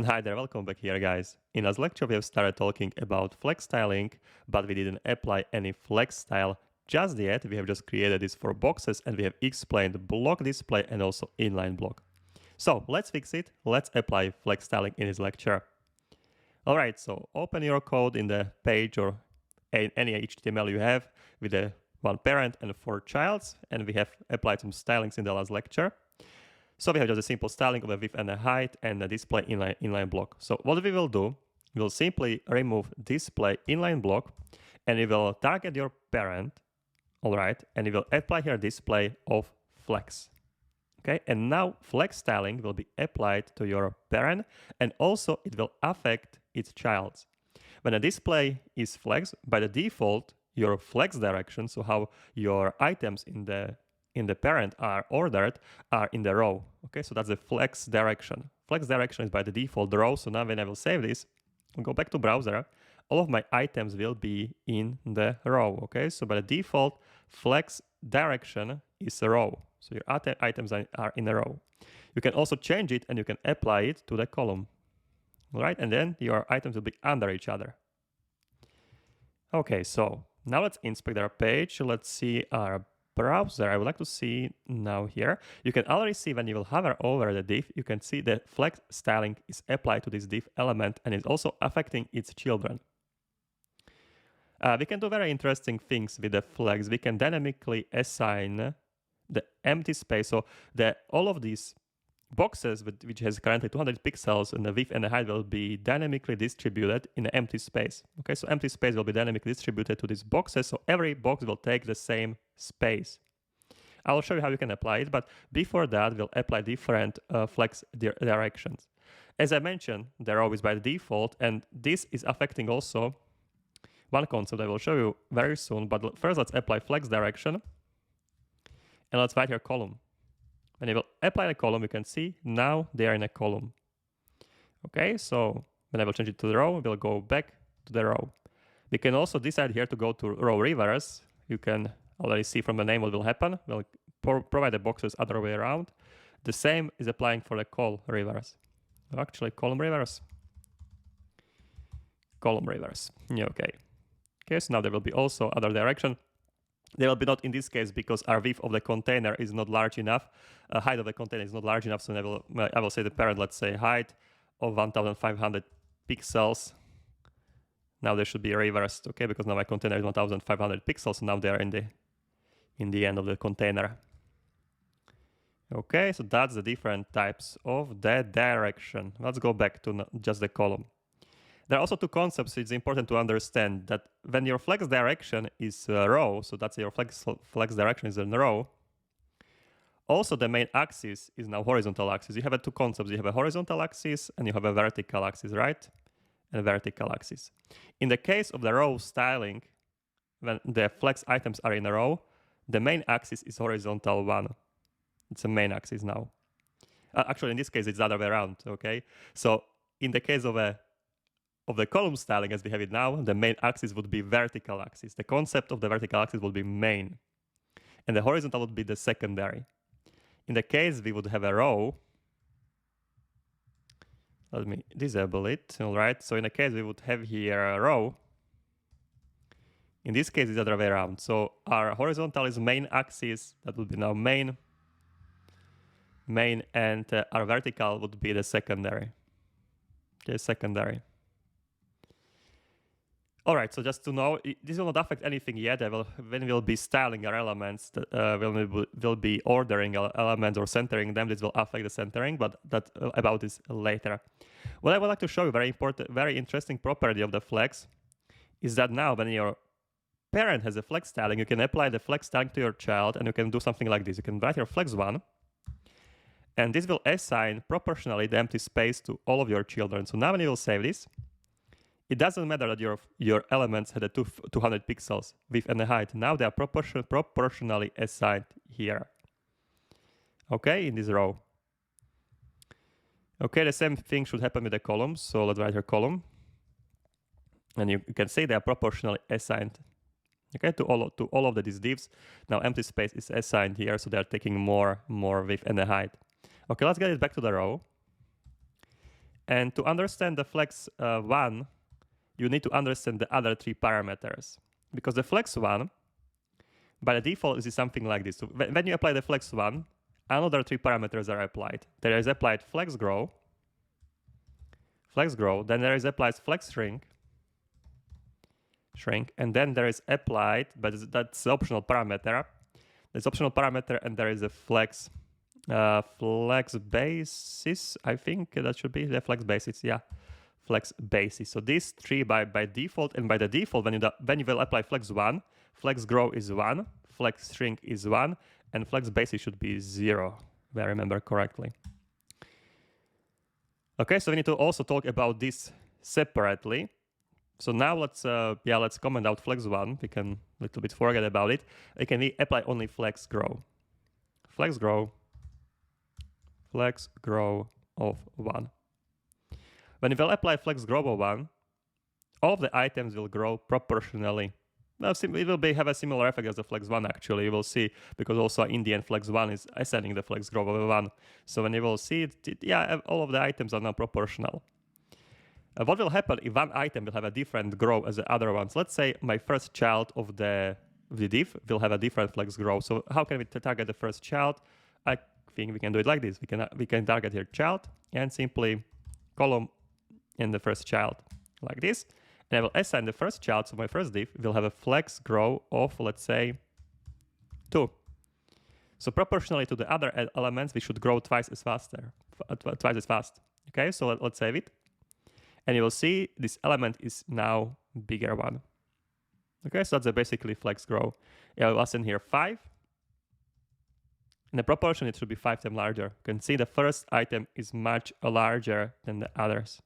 Hi there, welcome back here, guys. In last lecture, we have started talking about flex styling, but we didn't apply any flex style just yet. We have just created this for boxes, and we have explained block display and also inline block. So let's fix it. Let's apply flex styling in this lecture. All right, so open your code in the page or any HTML you have with the one parent and 4 childs, and we have applied some stylings in the last lecture. So we have just a simple styling of a width and a height and a display inline block. So what we will do, we'll simply remove display inline block and we will target your parent, all right, and we will apply here display of flex. Okay, and now flex styling will be applied to your parent and also it will affect its child. When a display is flex, by the default, your flex direction, so how your items in the parent are ordered, are in the row. Okay, so that's the flex direction. Flex direction is by the default the row. So now when I will save this, I'll go back to browser, all of my items will be in the row. Okay, so by the default, flex direction is a row. So your items are in a row. You can also change it and you can apply it to the column. All right, and then your items will be under each other. Okay, so now let's inspect our page. Let's see our browser. I would like to see now here. You can already see when you will hover over the div, you can see the flex styling is applied to this div element and is also affecting its children. We can do very interesting things with the flex. We can dynamically assign the empty space. So all of these boxes which has currently 200 pixels and the width and the height will be dynamically distributed in an empty space. Okay, so empty space will be dynamically distributed to these boxes, so every box will take the same space. I will show you how you can apply it, but before that, we'll apply different flex directions. As I mentioned, they're always by the default, and this is affecting also one concept I will show you very soon, but first let's apply flex direction, and let's write here column. When I will apply the column, you can see now they are in a column. Okay, so when I will change it to the row, we'll go back to the row. We can also decide here to go to row reverse. You can already see from the name what will happen. We'll provide the boxes other way around. The same is applying for the col reverse. Actually, column reverse. Column reverse. Yeah, okay. Okay, so now there will be also other direction. They will be not in this case because our width of the container is not large enough. Height of the container is not large enough. So I will say the parent, let's say height of 1500 pixels. Now they should be reversed, okay? Because now my container is 1500 pixels. So now they are in the end of the container. Okay, so that's the different types of the direction. Let's go back to just the column. There are also two concepts. It's important to understand that when your flex direction is a row, so that's your flex direction is in a row, also the main axis is now horizontal axis. You have two concepts. You have a horizontal axis and you have a vertical axis, right? And a vertical axis. In the case of the row styling, when the flex items are in a row, the main axis is horizontal one. It's a main axis now. Actually, in this case, it's the other way around, okay? So in the case of the column styling as we have it now, the main axis would be vertical axis. The concept of the vertical axis would be main. And the horizontal would be the secondary. In the case we would have a row, let me disable it, all right? So in the case we would have here a row, in this case it's the other way around. So our horizontal is main axis, that would be now main, and our vertical would be the secondary. Okay, secondary. All right, so just to know, this will not affect anything yet. When we'll be styling our elements, we'll be ordering elements or centering them. This will affect the centering, but about this later. What I would like to show you, very interesting property of the flex, is that now when your parent has a flex styling, you can apply the flex styling to your child, and you can do something like this. You can write your flex1, and this will assign proportionally the empty space to all of your children. So now when you will save this, it doesn't matter that your elements had a 200 pixels width and a height. Now they are proportionally assigned here. Okay, in this row. Okay, the same thing should happen with the columns. So let's write here column. And you can see they are proportionally assigned. Okay, to all of these divs. Now empty space is assigned here, so they are taking more width and a height. Okay, let's get it back to the row. And to understand the flex one, you need to understand the other three parameters. Because the flex one, by the default, is something like this. So when you apply the flex one, another three parameters are applied. There is applied flex grow, then there is applied flex shrink, and then there is applied, but that's the optional parameter. There's optional parameter, and there is a flex basis. I think that should be the flex basis. Yeah, flex basis. So these three by default, and by the default, when you will apply flex one, flex grow is 1, flex shrink is 1, and flex basis should be 0, if I remember correctly. Okay, so we need to also talk about this separately. So now let's comment out flex one. We can a little bit forget about it. We can apply only flex grow of 1. When you will apply flex grow of 1, all of the items will grow proportionally. Well, it will have a similar effect as the flex 1 actually. You will see, because also in the end flex 1 is ascending the flex grow of 1. So when you will see it, all of the items are now proportional. What will happen if one item will have a different grow as the other ones? Let's say my first child of the div will have a different flex grow. So how can we target the first child? I think we can do it like this. We can target here child and simply column in the first child like this. And I will assign the first child, so my first div will have a flex grow of, let's say, 2. So proportionally to the other elements, we should grow twice as fast. Okay, so let's save it. And you will see this element is now bigger one. Okay, so that's basically flex grow. I will assign here 5. And the proportion, it should be 5 times larger. You can see the first item is much larger than the others.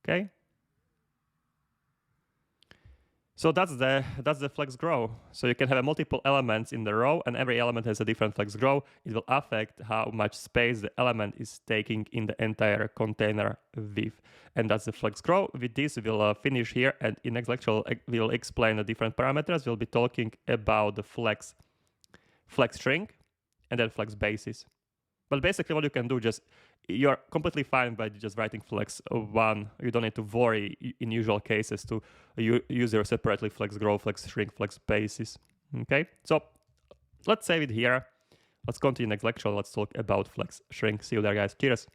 Okay. So that's the flex grow. So you can have multiple elements in the row, and every element has a different flex grow. It will affect how much space the element is taking in the entire container div. And that's the flex grow. With this, we'll finish here, and in next lecture, we'll explain the different parameters. We'll be talking about the flex shrink, and then flex basis. But basically what you can do, you're completely fine by just writing flex 1. You don't need to worry in usual cases to use your separately flex grow, flex shrink, flex basis. Okay, so let's save it here. Let's continue next lecture. Let's talk about flex shrink. See you there, guys. Cheers.